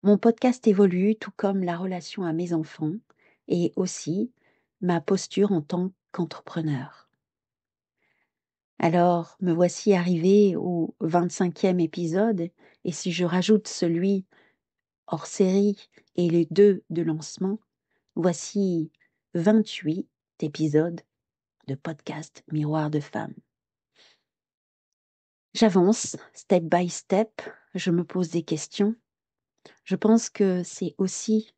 Mon podcast évolue, tout comme la relation à mes enfants et aussi ma posture en tant qu'entrepreneur. Alors, me voici arrivée au 25e épisode et si je rajoute celui hors série et les 2 de lancement, voici 28 épisodes de podcast Miroir de femme. J'avance step by step, je me pose des questions. Je pense que c'est aussi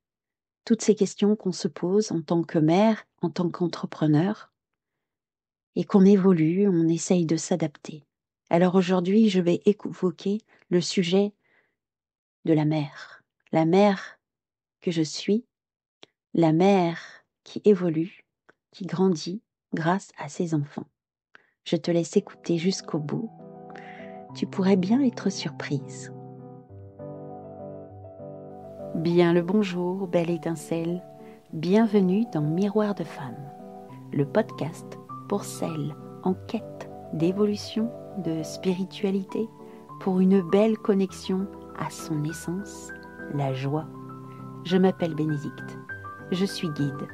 toutes ces questions qu'on se pose en tant que mère, en tant qu'entrepreneur, et qu'on évolue, on essaye de s'adapter. Alors aujourd'hui, je vais évoquer le sujet de la mère que je suis, la mère qui évolue, qui grandit grâce à ses enfants. Je te laisse écouter jusqu'au bout. Tu pourrais bien être surprise. Bien le bonjour, belle étincelle. Bienvenue dans Miroir de femme, le podcast pour celles en quête d'évolution, de spiritualité, pour une belle connexion à son essence, la joie. Je m'appelle Bénédicte, je suis guide,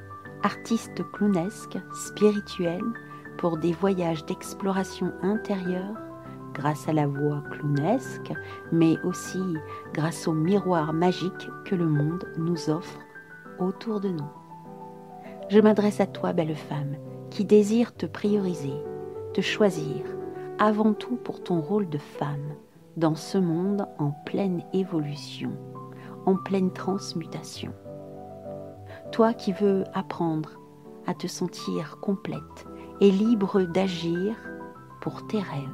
artiste clownesque, spirituelle, pour des voyages d'exploration intérieure, grâce à la voix clownesque, mais aussi grâce au miroir magique que le monde nous offre autour de nous. Je m'adresse à toi, belle femme, qui désire te prioriser, te choisir, avant tout pour ton rôle de femme, dans ce monde en pleine évolution, en pleine transmutation. Toi qui veux apprendre à te sentir complète et libre d'agir pour tes rêves,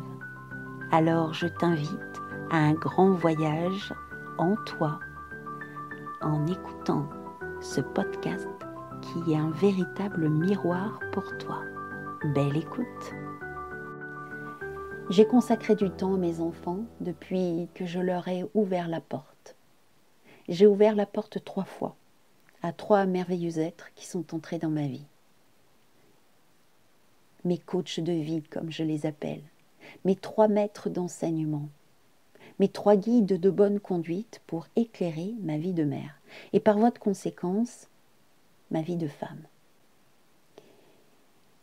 alors je t'invite à un grand voyage en toi, en écoutant ce podcast qui est un véritable miroir pour toi. Belle écoute. J'ai consacré du temps à mes enfants depuis que je leur ai ouvert la porte. J'ai ouvert la porte 3 fois à 3 merveilleux êtres qui sont entrés dans ma vie. Mes coachs de vie, comme je les appelle, mes 3 maîtres d'enseignement, mes 3 guides de bonne conduite pour éclairer ma vie de mère et par voie de conséquence, ma vie de femme.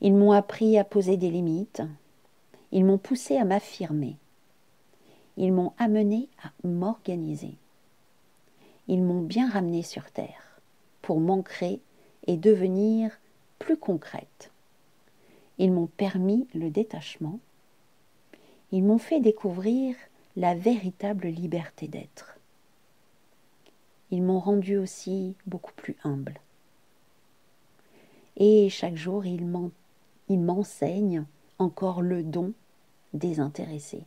Ils m'ont appris à poser des limites, ils m'ont poussé à m'affirmer, ils m'ont amené à m'organiser, ils m'ont bien ramené sur terre pour m'ancrer et devenir plus concrète. Ils m'ont permis le détachement, ils m'ont fait découvrir la véritable liberté d'être. Ils m'ont rendu aussi beaucoup plus humble. Et chaque jour, ils m'enseignent encore le don désintéressé.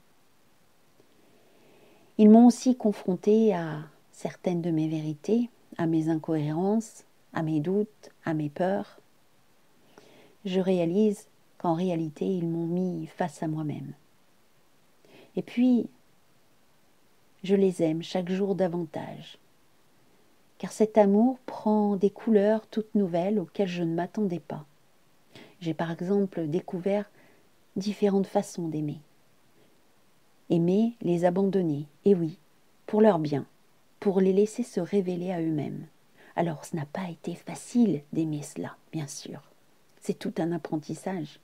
Ils m'ont aussi confrontée à certaines de mes vérités, à mes incohérences, à mes doutes, à mes peurs. Je réalise qu'en réalité, ils m'ont mis face à moi-même. Et puis, je les aime chaque jour davantage, car cet amour prend des couleurs toutes nouvelles auxquelles je ne m'attendais pas. J'ai par exemple découvert différentes façons d'aimer. Aimer les abandonner, et oui, pour leur bien, pour les laisser se révéler à eux-mêmes. Alors, ce n'a pas été facile d'aimer cela, bien sûr. C'est tout un apprentissage.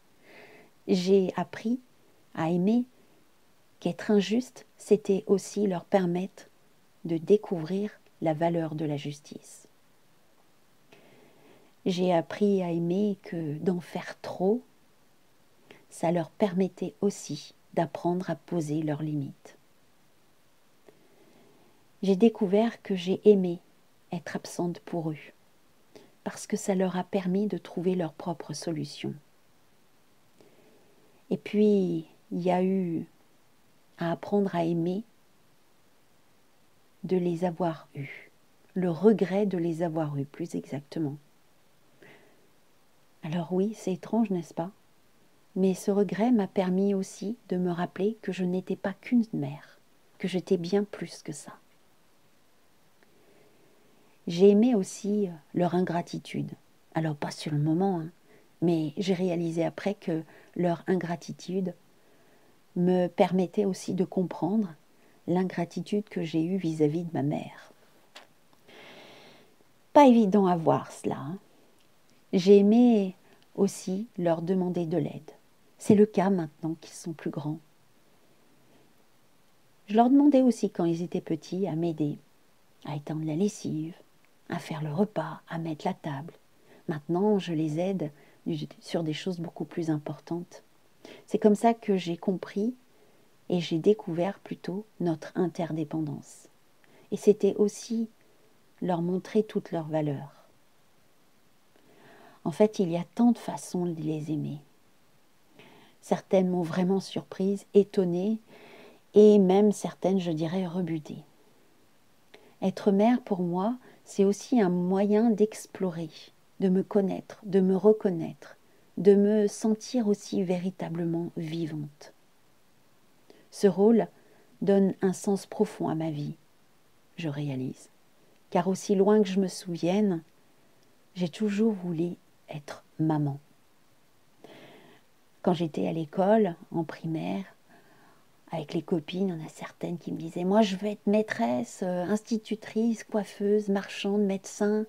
J'ai appris à aimer qu'être injuste, c'était aussi leur permettre de découvrir la valeur de la justice. J'ai appris à aimer que d'en faire trop, ça leur permettait aussi d'apprendre à poser leurs limites. J'ai découvert que j'ai aimé être absente pour eux, parce que ça leur a permis de trouver leur propre solution. Et puis, il y a eu à apprendre à aimer de les avoir eus, le regret de les avoir eus, plus exactement. Alors oui, c'est étrange, n'est-ce pas? Mais ce regret m'a permis aussi de me rappeler que je n'étais pas qu'une mère, que j'étais bien plus que ça. J'ai aimé aussi leur ingratitude. Alors pas sur le moment, mais j'ai réalisé après que leur ingratitude me permettait aussi de comprendre l'ingratitude que j'ai eue vis-à-vis de ma mère. pas évident à voir cela, hein. J'ai aimé aussi leur demander de l'aide. C'est le cas maintenant qu'ils sont plus grands. Je leur demandais aussi quand ils étaient petits à m'aider, à étendre la lessive, à faire le repas, à mettre la table. Maintenant, je les aide sur des choses beaucoup plus importantes. C'est comme ça que j'ai compris et j'ai découvert plutôt notre interdépendance. Et c'était aussi leur montrer toutes leurs valeurs. En fait, il y a tant de façons de les aimer. Certaines m'ont vraiment surprise, étonnée, et même certaines, je dirais, rebutée. Être mère, pour moi, c'est aussi un moyen d'explorer, de me connaître, de me reconnaître, de me sentir aussi véritablement vivante. Ce rôle donne un sens profond à ma vie, je réalise. Car aussi loin que je me souvienne, j'ai toujours voulu être maman. Quand j'étais à l'école, en primaire, avec les copines, il y en a certaines qui me disaient « Moi, je veux être maîtresse, institutrice, coiffeuse, marchande, médecin. »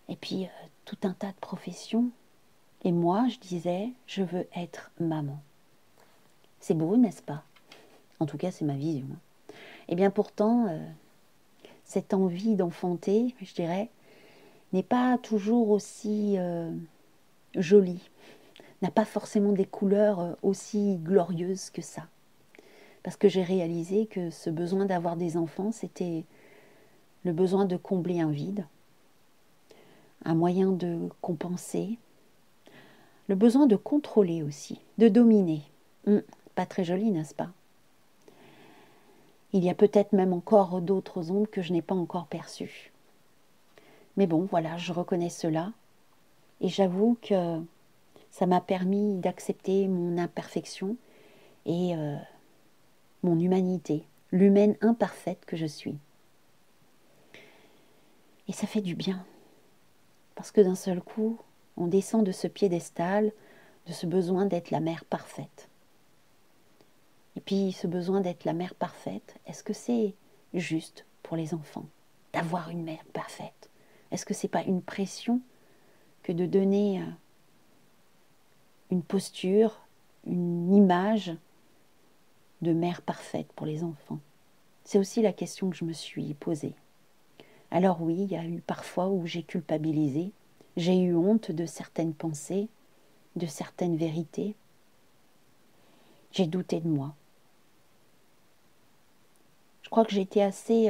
Et puis, tout un tas de professions. Et moi, je disais « Je veux être maman. » C'est beau, n'est-ce pas? En tout cas, c'est ma vision. Et bien pourtant, cette envie d'enfanter, je dirais, n'est pas toujours aussi jolie, n'a pas forcément des couleurs aussi glorieuses que ça. Parce que j'ai réalisé que ce besoin d'avoir des enfants, c'était le besoin de combler un vide, un moyen de compenser, le besoin de contrôler aussi, de dominer. Pas très joli, n'est-ce pas? Il y a peut-être même encore d'autres ondes que je n'ai pas encore perçues. Mais bon, voilà, je reconnais cela. Et j'avoue que ça m'a permis d'accepter mon imperfection et mon humanité, l'humaine imparfaite que je suis. Et ça fait du bien. Parce que d'un seul coup, on descend de ce piédestal, de ce besoin d'être la mère parfaite. Et puis ce besoin d'être la mère parfaite, est-ce que c'est juste pour les enfants d'avoir une mère parfaite? Est-ce que c'est pas une pression que de donner une posture, une image de mère parfaite pour les enfants? C'est aussi la question que je me suis posée. Alors oui, il y a eu parfois où j'ai culpabilisé, j'ai eu honte de certaines pensées, de certaines vérités. J'ai douté de moi. Je crois que j'étais assez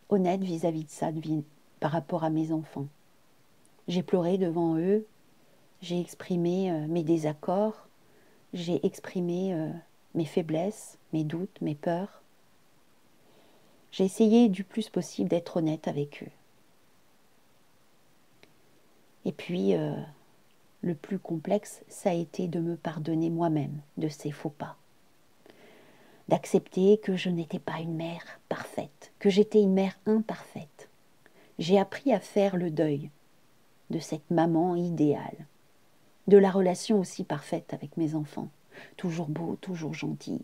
honnête vis-à-vis de ça, par rapport à mes enfants. J'ai pleuré devant eux, j'ai exprimé mes désaccords, j'ai exprimé mes faiblesses, mes doutes, mes peurs. J'ai essayé du plus possible d'être honnête avec eux. Et puis, le plus complexe, ça a été de me pardonner moi-même de ces faux pas. D'accepter que je n'étais pas une mère parfaite, que j'étais une mère imparfaite. J'ai appris à faire le deuil de cette maman idéale, de la relation aussi parfaite avec mes enfants. Toujours beau, toujours gentil.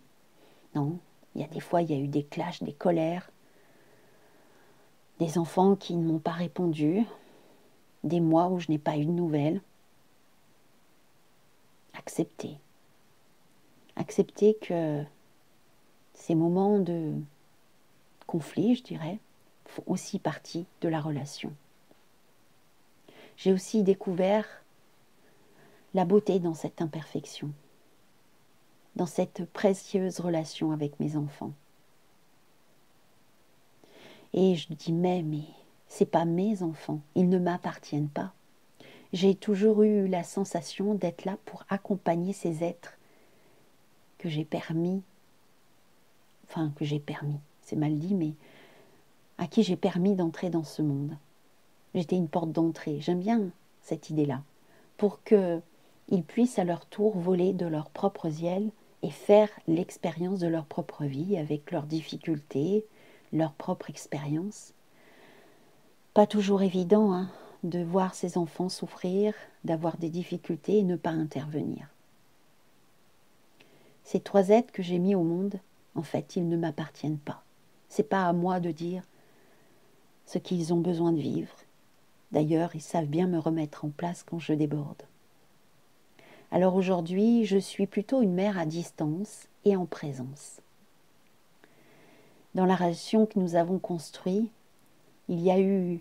Non, il y a des fois, il y a eu des clashs, des colères, des enfants qui ne m'ont pas répondu, des mois où je n'ai pas eu de nouvelles. Accepter. Accepter que ces moments de conflit, je dirais, font aussi partie de la relation. J'ai aussi découvert la beauté dans cette imperfection, dans cette précieuse relation avec mes enfants. Et je dis mais c'est pas mes enfants, ils ne m'appartiennent pas. J'ai toujours eu la sensation d'être là pour accompagner ces êtres que j'ai permis, c'est mal dit, mais à qui j'ai permis d'entrer dans ce monde. J'étais une porte d'entrée, j'aime bien cette idée-là, pour qu'ils puissent à leur tour voler de leurs propres ailes et faire l'expérience de leur propre vie avec leurs difficultés, leur propre expérience. Pas toujours évident de voir ces enfants souffrir, d'avoir des difficultés et ne pas intervenir. Ces trois êtres que j'ai mis au monde, en fait, ils ne m'appartiennent pas. C'est pas à moi de dire ce qu'ils ont besoin de vivre. D'ailleurs, ils savent bien me remettre en place quand je déborde. Alors aujourd'hui, je suis plutôt une mère à distance et en présence. Dans la relation que nous avons construite, il y a eu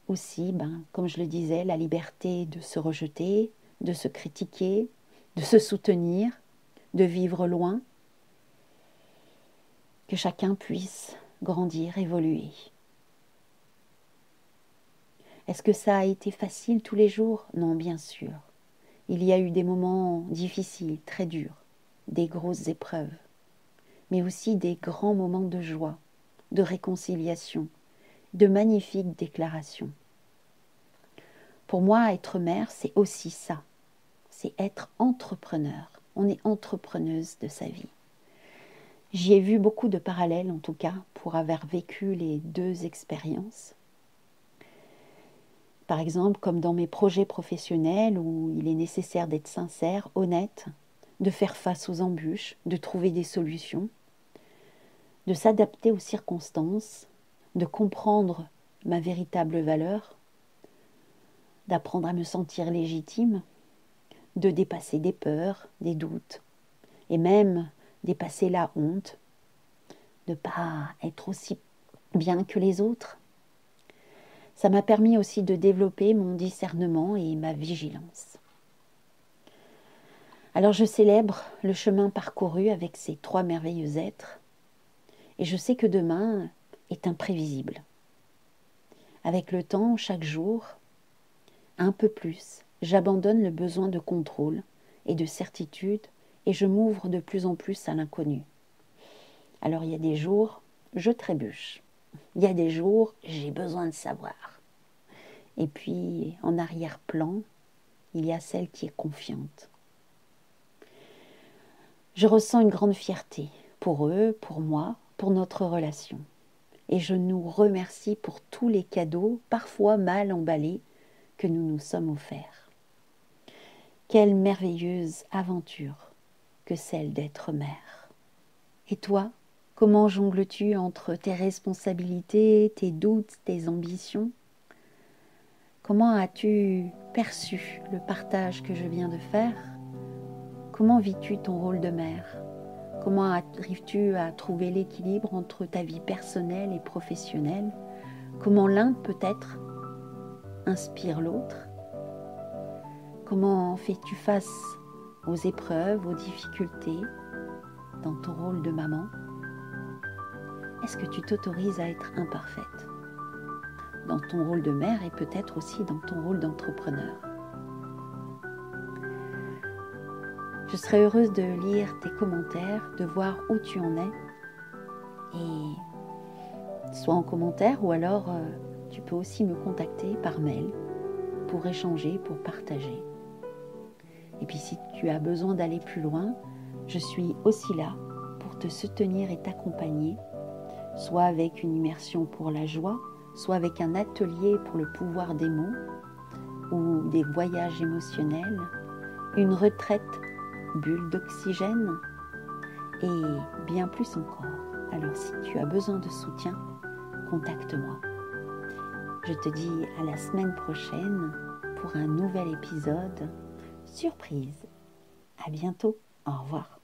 aussi, comme je le disais, la liberté de se rejeter, de se critiquer, de se soutenir, de vivre loin, que chacun puisse grandir, évoluer. Est-ce que ça a été facile tous les jours? Non, bien sûr. Il y a eu des moments difficiles, très durs, des grosses épreuves, mais aussi des grands moments de joie, de réconciliation, de magnifiques déclarations. Pour moi, être mère, c'est aussi ça. C'est être entrepreneur. On est entrepreneuse de sa vie. J'y ai vu beaucoup de parallèles, en tout cas, pour avoir vécu les deux expériences. Par exemple, comme dans mes projets professionnels où il est nécessaire d'être sincère, honnête, de faire face aux embûches, de trouver des solutions, de s'adapter aux circonstances, de comprendre ma véritable valeur, d'apprendre à me sentir légitime, de dépasser des peurs, des doutes, et même dépasser la honte, de ne pas être aussi bien que les autres. Ça m'a permis aussi de développer mon discernement et ma vigilance. Alors je célèbre le chemin parcouru avec ces trois merveilleux êtres et je sais que demain est imprévisible. Avec le temps, chaque jour, un peu plus, j'abandonne le besoin de contrôle et de certitude et je m'ouvre de plus en plus à l'inconnu. Alors il y a des jours, je trébuche. Il y a des jours, j'ai besoin de savoir. Et puis, en arrière-plan, il y a celle qui est confiante. Je ressens une grande fierté pour eux, pour moi, pour notre relation. Et je nous remercie pour tous les cadeaux, parfois mal emballés, que nous nous sommes offerts. Quelle merveilleuse aventure que celle d'être mère. Et toi, comment jongles-tu entre tes responsabilités, tes doutes, tes ambitions ? Comment as-tu perçu le partage que je viens de faire ? Comment vis-tu ton rôle de mère ? Comment arrives-tu à trouver l'équilibre entre ta vie personnelle et professionnelle ? Comment l'un peut-être inspire l'autre ? Comment fais-tu face aux épreuves, aux difficultés dans ton rôle de maman ? Est-ce que tu t'autorises à être imparfaite dans ton rôle de mère et peut-être aussi dans ton rôle d'entrepreneur ? Je serais heureuse de lire tes commentaires, de voir où tu en es. Et soit en commentaire ou alors tu peux aussi me contacter par mail pour échanger, pour partager. Et puis si tu as besoin d'aller plus loin, je suis aussi là pour te soutenir et t'accompagner, soit avec une immersion pour la joie, soit avec un atelier pour le pouvoir des mots, ou des voyages émotionnels, une retraite bulle d'oxygène, et bien plus encore. Alors si tu as besoin de soutien, contacte-moi. Je te dis à la semaine prochaine pour un nouvel épisode surprise. À bientôt. Au revoir.